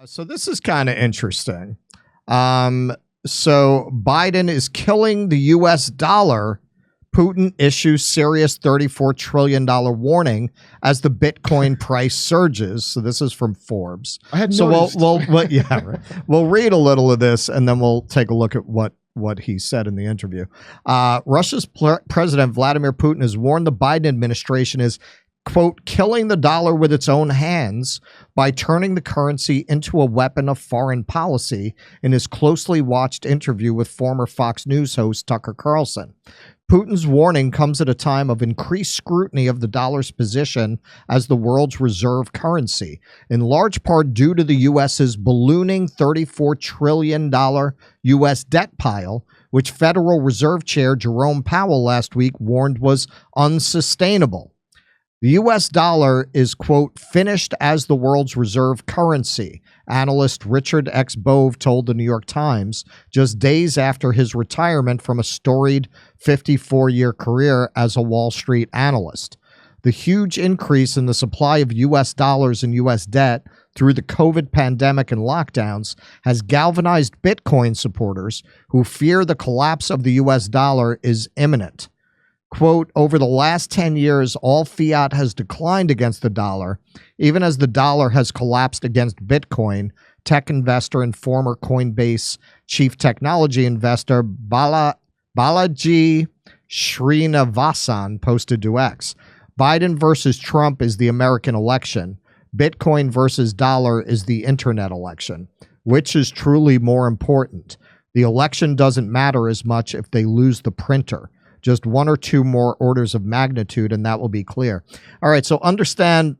So this is kind of interesting. So Biden is killing the U.S. dollar. Putin issues serious $34 trillion warning as the Bitcoin price surges. So this is from Forbes. I had noticed. We'll read a little of this and then we'll take a look at what he said in the interview. Russia's President Vladimir Putin has warned the Biden administration is, quote, killing the dollar with its own hands by turning the currency into a weapon of foreign policy in his closely watched interview with former Fox News host Tucker Carlson. Putin's warning comes at a time of increased scrutiny of the dollar's position as the world's reserve currency, in large part due to the U.S.'s ballooning $34 trillion U.S. debt pile, which Federal Reserve Chair Jerome Powell last week warned was unsustainable. The U.S. dollar is, quote, finished as the world's reserve currency, analyst Richard X. Bove told the New York Times just days after his retirement from a storied 54-year career as a Wall Street analyst. The huge increase in the supply of U.S. dollars and U.S. debt through the COVID pandemic and lockdowns has galvanized Bitcoin supporters who fear the collapse of the U.S. dollar is imminent. Quote, over the last 10 years, all fiat has declined against the dollar, even as the dollar has collapsed against Bitcoin, tech investor and former Coinbase chief technology investor Balaji Srinivasan posted to X. Biden versus Trump is the American election. Bitcoin versus dollar is the internet election. Which is truly more important? The election doesn't matter as much if they lose the printer. Just one or two more orders of magnitude, and that will be clear. All right, so understand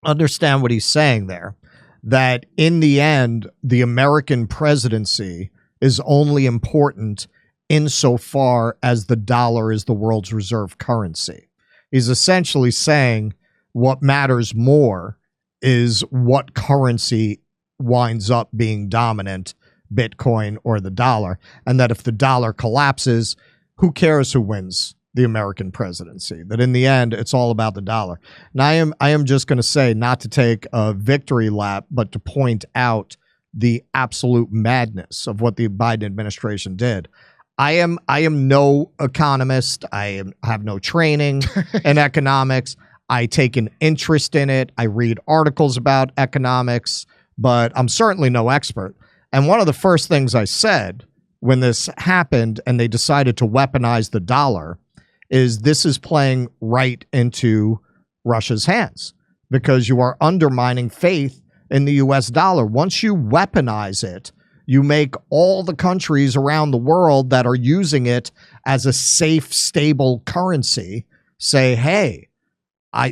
what he's saying there, that in the end, the American presidency is only important insofar as the dollar is the world's reserve currency. He's essentially saying what matters more is what currency winds up being dominant, Bitcoin or the dollar, and that if the dollar collapses, who cares who wins the American presidency? That in the end, it's all about the dollar. And I am just going to say, not to take a victory lap, but to point out the absolute madness of what the Biden administration did. I am no economist. Have no training in economics. I take an interest in it. I read articles about economics, but I'm certainly no expert. And one of the first things I said when this happened and they decided to weaponize the dollar is this is playing right into Russia's hands, because you are undermining faith in the U.S. dollar. Once you weaponize it, you make all the countries around the world that are using it as a safe, stable currency say, hey,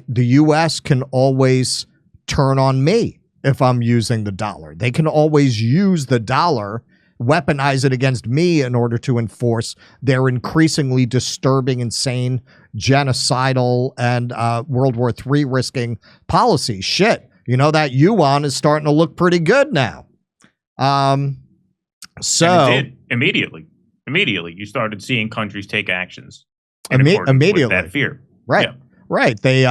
the U.S. can always turn on me if I'm using the dollar. They can always use the dollar, weaponize it against me in order to enforce their increasingly disturbing, insane, genocidal, and World War III risking policy. Shit, you know, that yuan is starting to look pretty good now. So and it did immediately. You started seeing countries take actions immediately with that fear, right? Yeah. Right. They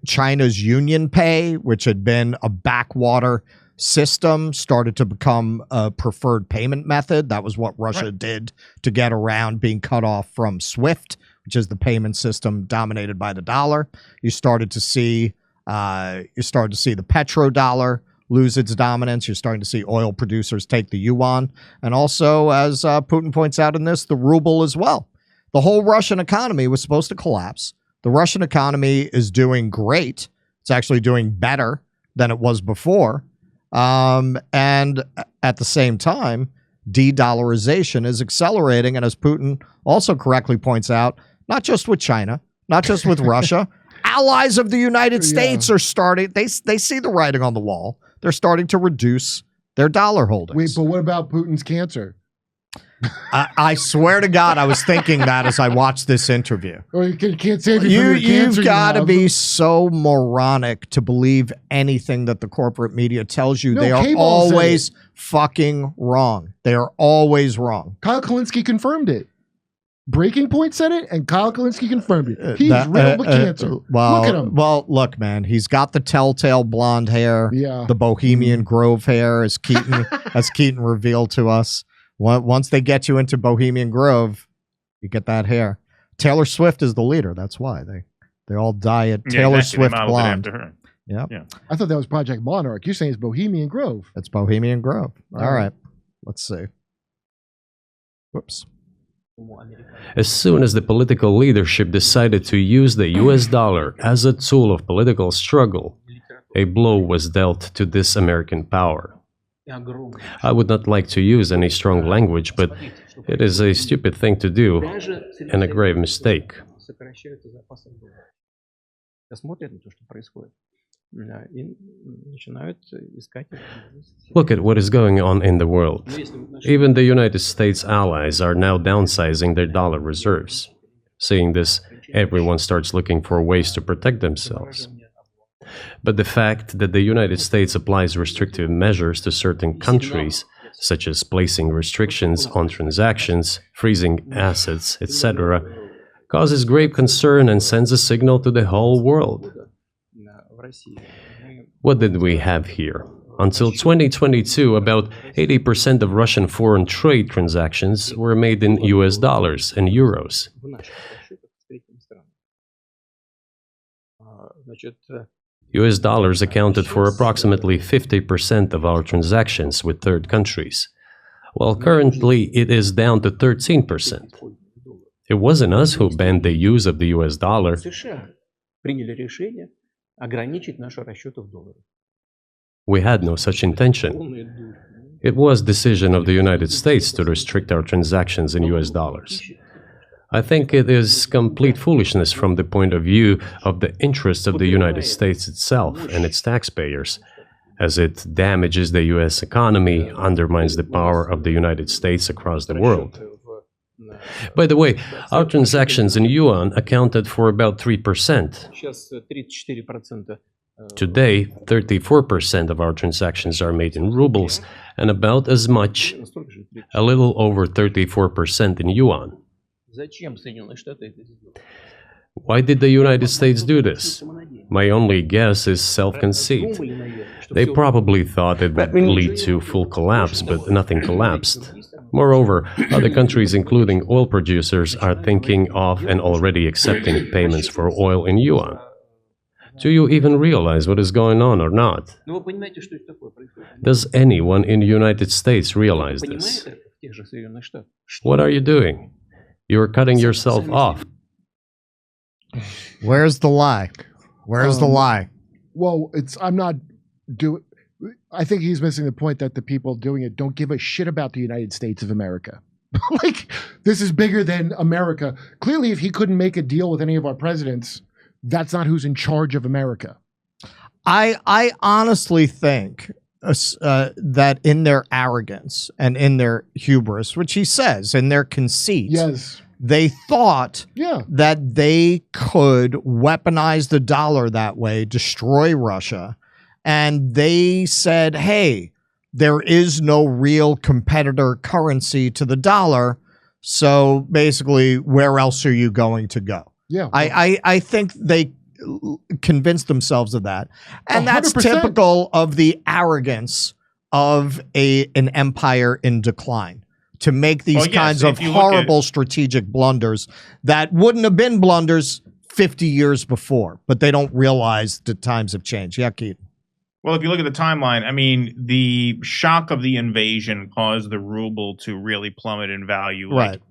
China's Union Pay, which had been a backwater system, started to become a preferred payment method. That was what Russia did to get around being cut off from SWIFT, which is the payment system dominated by the dollar. You started to see the petrodollar lose its dominance. You're starting to see oil producers take the yuan, and also, as Putin points out in this, the ruble as well. The whole Russian economy was supposed to collapse. The Russian economy is doing great. It's actually doing better than it was before. And at the same time, de-dollarization is accelerating. And as Putin also correctly points out, not just with China, not just with Russia, allies of the United States are starting, they see the writing on the wall. They're starting to reduce their dollar holdings. Wait, but what about Putin's cancer? I swear to God, I was thinking that as I watched this interview. Or you can't save me from your cancer. You've got to be so moronic to believe anything that the corporate media tells you. They are always fucking wrong. They are always wrong. Kyle Kalinske confirmed it. Breaking Point said it, and Kyle Kalinske confirmed it. He's riddled with cancer. Well, look at him. Well, look, man, he's got the telltale blonde hair, the Bohemian Grove hair, as Keaton revealed to us. Once they get you into Bohemian Grove, you get that hair. Taylor Swift is the leader. That's why they all dye it Taylor Swift blonde. After her. Yep. Yeah. I thought that was Project Monarch. You're saying it's Bohemian Grove. It's Bohemian Grove. All right. Let's see. Whoops. As soon as the political leadership decided to use the US dollar as a tool of political struggle, a blow was dealt to this American power. I would not like to use any strong language, but it is a stupid thing to do and a grave mistake. Look at what is going on in the world. Even the United States allies are now downsizing their dollar reserves. Seeing this, everyone starts looking for ways to protect themselves. But the fact that the United States applies restrictive measures to certain countries, such as placing restrictions on transactions, freezing assets, etc., causes grave concern and sends a signal to the whole world. What did we have here? Until 2022, about 80% of Russian foreign trade transactions were made in US dollars and euros. US dollars accounted for approximately 50% of our transactions with third countries, while currently it is down to 13%. It wasn't us who banned the use of the US dollar. We had no such intention. It was decision of the United States to restrict our transactions in US dollars. I think it is complete foolishness from the point of view of the interests of the United States itself and its taxpayers, as it damages the US economy, undermines the power of the United States across the world. By the way, our transactions in yuan accounted for about 3%. Today, 34% of our transactions are made in rubles, and about as much, a little over 34% in yuan. Why did the United States do this? My only guess is self-conceit. They probably thought it would lead to full collapse, but nothing collapsed. Moreover, other countries, including oil producers, are thinking of and already accepting payments for oil in yuan. Do you even realize what is going on or not? Does anyone in the United States realize this? What are you doing? You're cutting yourself off. Where's the lie? Where's the lie? Well, I think he's missing the point that the people doing it don't give a shit about the United States of America. Like, this is bigger than America. Clearly, if he couldn't make a deal with any of our presidents, that's not who's in charge of America. I honestly think that in their arrogance and in their hubris, which he says, in their conceit, they thought that they could weaponize the dollar that way, destroy Russia. And they said, hey, there is no real competitor currency to the dollar. So basically, where else are you going to go? Yeah, I think they convinced themselves of that. And 100%. That's typical of the arrogance of an empire in decline, to make these kinds of horrible strategic blunders that wouldn't have been blunders 50 years before, but they don't realize the times have changed. Yeah, Keaton. Well, if you look at the timeline, I mean, the shock of the invasion caused the ruble to really plummet in value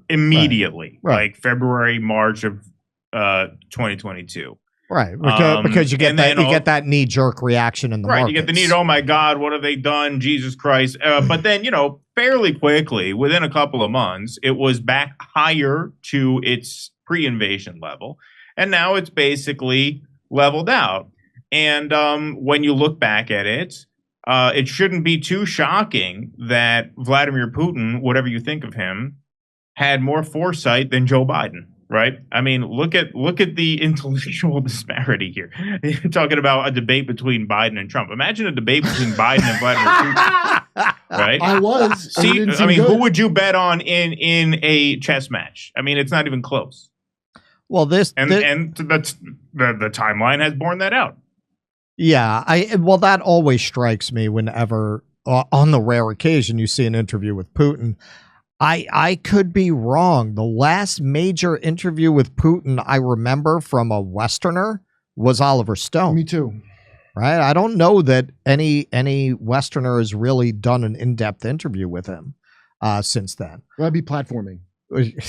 immediately, like February, March of 2022. Right, because you get that knee-jerk reaction in the markets. You get the need, oh my God, what have they done? Jesus Christ. But then, fairly quickly, within a couple of months, it was back higher to its pre-invasion level. And now it's basically leveled out. And when you look back at it, it shouldn't be too shocking that Vladimir Putin, whatever you think of him, had more foresight than Joe Biden. right? I mean, look at the intellectual disparity here. You're talking about a debate between Biden and Trump. Imagine a debate between Biden and Vladimir Putin, right? I was. See, I mean, who would you bet on in a chess match? I mean, it's not even close. Well, the timeline has borne that out. Yeah, that always strikes me whenever, on the rare occasion, you see an interview with Putin. I could be wrong. The last major interview with Putin I remember from a Westerner was Oliver Stone. Me too. Right? I don't know that any Westerner has really done an in-depth interview with him since then. That'd be platforming.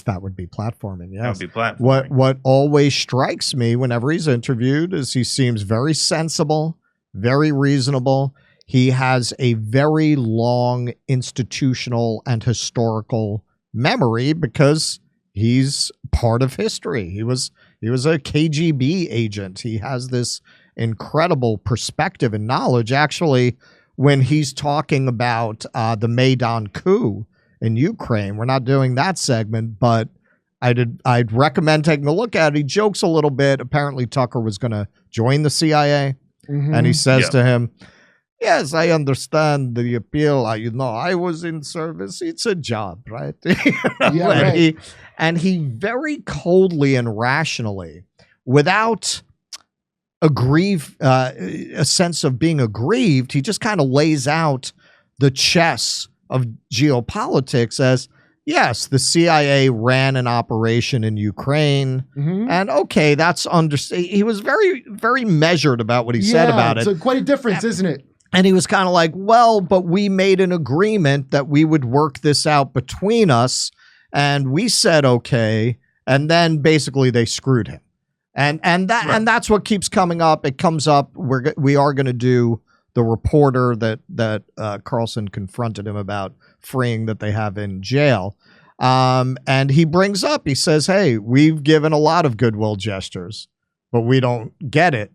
That would be platforming, yes. That would be platforming. What always strikes me whenever he's interviewed is he seems very sensible, very reasonable. He has a very long institutional and historical memory because he's part of history. He was a KGB agent. He has this incredible perspective and knowledge. Actually, when he's talking about the Maidan coup in Ukraine, we're not doing that segment, but I'd recommend taking a look at it. He jokes a little bit. Apparently, Tucker was going to join the CIA, and he says to him, "Yes, I understand the appeal. I was in service. It's a job, right?" Yeah, right. And he very coldly and rationally, without a sense of being aggrieved, he just kind of lays out the chess of geopolitics as, yes, the CIA ran an operation in Ukraine, and okay, that's he was very, very measured about what he said about it. It's quite a difference, isn't it? And he was kind of like, well, but we made an agreement that we would work this out between us, and we said okay, and then basically they screwed him, and that's what keeps coming up. It comes up. We are going to do the reporter that Carlson confronted him about freeing that they have in jail, and he brings up. He says, "Hey, we've given a lot of goodwill gestures, but we don't get it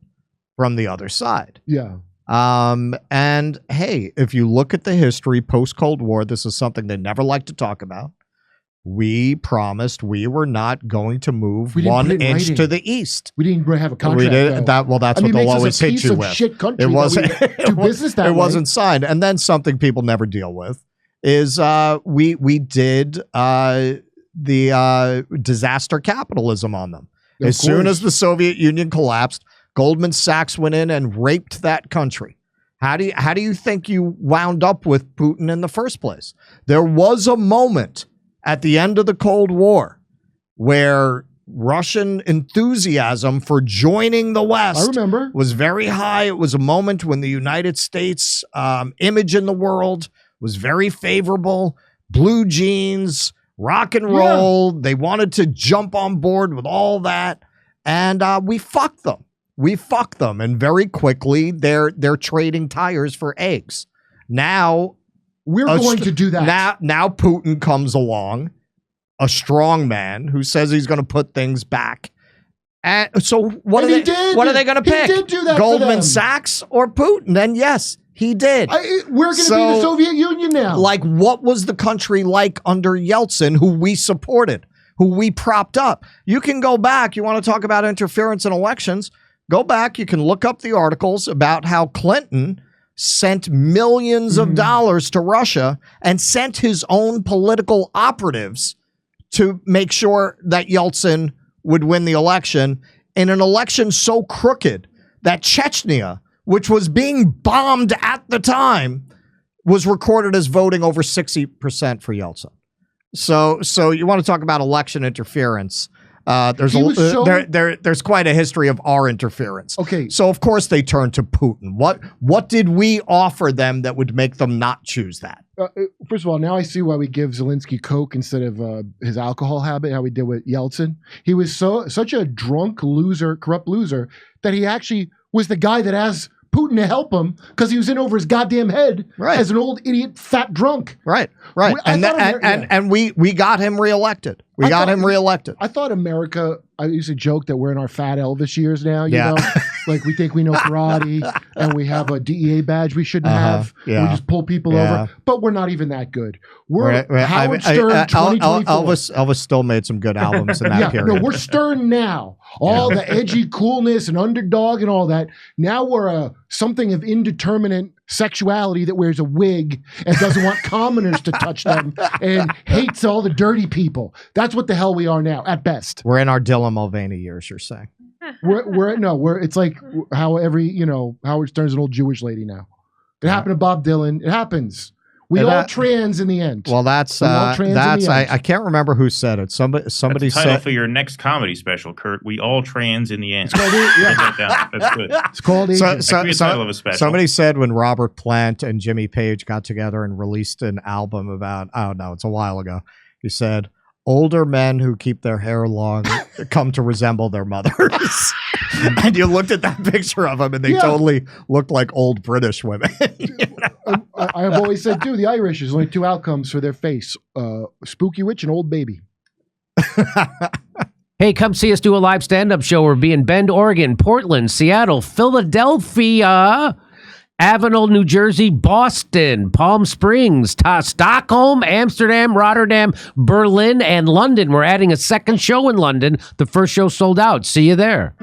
from the other side." Yeah. And hey, if you look at the history post-Cold War, this is something they never like to talk about. We promised we were not going to move 1 inch to the east. We didn't have a contract. We did that. Well, that's what they'll always hit you with. Shit country it wasn't. Do business that it way. wasn't signed. And then something people never deal with is we did the disaster capitalism on them. As soon as the Soviet Union collapsed, Goldman Sachs went in and raped that country. How do you think you wound up with Putin in the first place? There was a moment at the end of the Cold War where Russian enthusiasm for joining the West was very high. It was a moment when the United States image in the world was very favorable. Blue jeans, rock and roll. They wanted to jump on board with all that. And we fucked them. We fucked them. And very quickly, they're trading tires for eggs. Now, we're going to do that. Now Putin comes along, a strong man who says he's going to put things back. And so what are they going to pick? He did do that. Goldman Sachs or Putin? And yes, he did. We're going to be the Soviet Union now. Like, what was the country like under Yeltsin, who we supported, who we propped up? You can go back. You want to talk about interference in elections? Go back. You can look up the articles about how Clinton sent millions of dollars to Russia and sent his own political operatives to make sure that Yeltsin would win the election, in an election so crooked that Chechnya, which was being bombed at the time, was recorded as voting over 60% for Yeltsin. So you want to talk about election interference? There's quite a history of our interference. Okay. So of course they turned to Putin. What did we offer them that would make them not choose that? First of all, now I see why we give Zelensky Coke instead of his alcohol habit, how we did with Yeltsin. He was such a drunk loser, corrupt loser, that he actually was the guy that asked Putin to help him because he was in over his goddamn head as an old idiot fat drunk. Right. And we got him reelected. I thought America, I used to joke that we're in our fat Elvis years now, you know? Like we think we know karate, and we have a DEA badge we shouldn't have. Yeah. We just pull people Yeah. over, but we're not even that good. We're We're- Howard Stern 2024. Elvis still made some good albums in that Yeah, period. no, we're Stern now. All the edgy coolness and underdog and all that. Now we're something of indeterminate sexuality that wears a wig and doesn't want commoners to touch them and hates all the dirty people. That's what the hell we are now, at best. We're in our Dylan Mulvaney years, you're saying. It's like how Howard Stern's an old Jewish lady now. It happened to Bob Dylan. It happens. We And all that- trans in the end. Well, that's We all trans in the end. I can't remember who said it. Somebody That's the title said for your next comedy special, Kurt. We all trans in the end. It's called, yeah, Write that down. That's good. it's called So- Agent. That could be a title of a special. somebody said when Robert Plant and Jimmy Page got together and released an album about, I don't know, it's a while ago. He said, older men who keep their hair long come to resemble their mothers. And you looked at that picture of them and they Yeah. totally looked like old British women. I have always said, too, the Irish, there's only two outcomes for their face. Spooky witch and old baby. Hey, come see us do a live stand-up show. We'll be in Bend, Oregon, Portland, Seattle, Philadelphia, Avenel, New Jersey, Boston, Palm Springs, Stockholm, Amsterdam, Rotterdam, Berlin, and London. We're adding a second show in London. The first show sold out. See you there.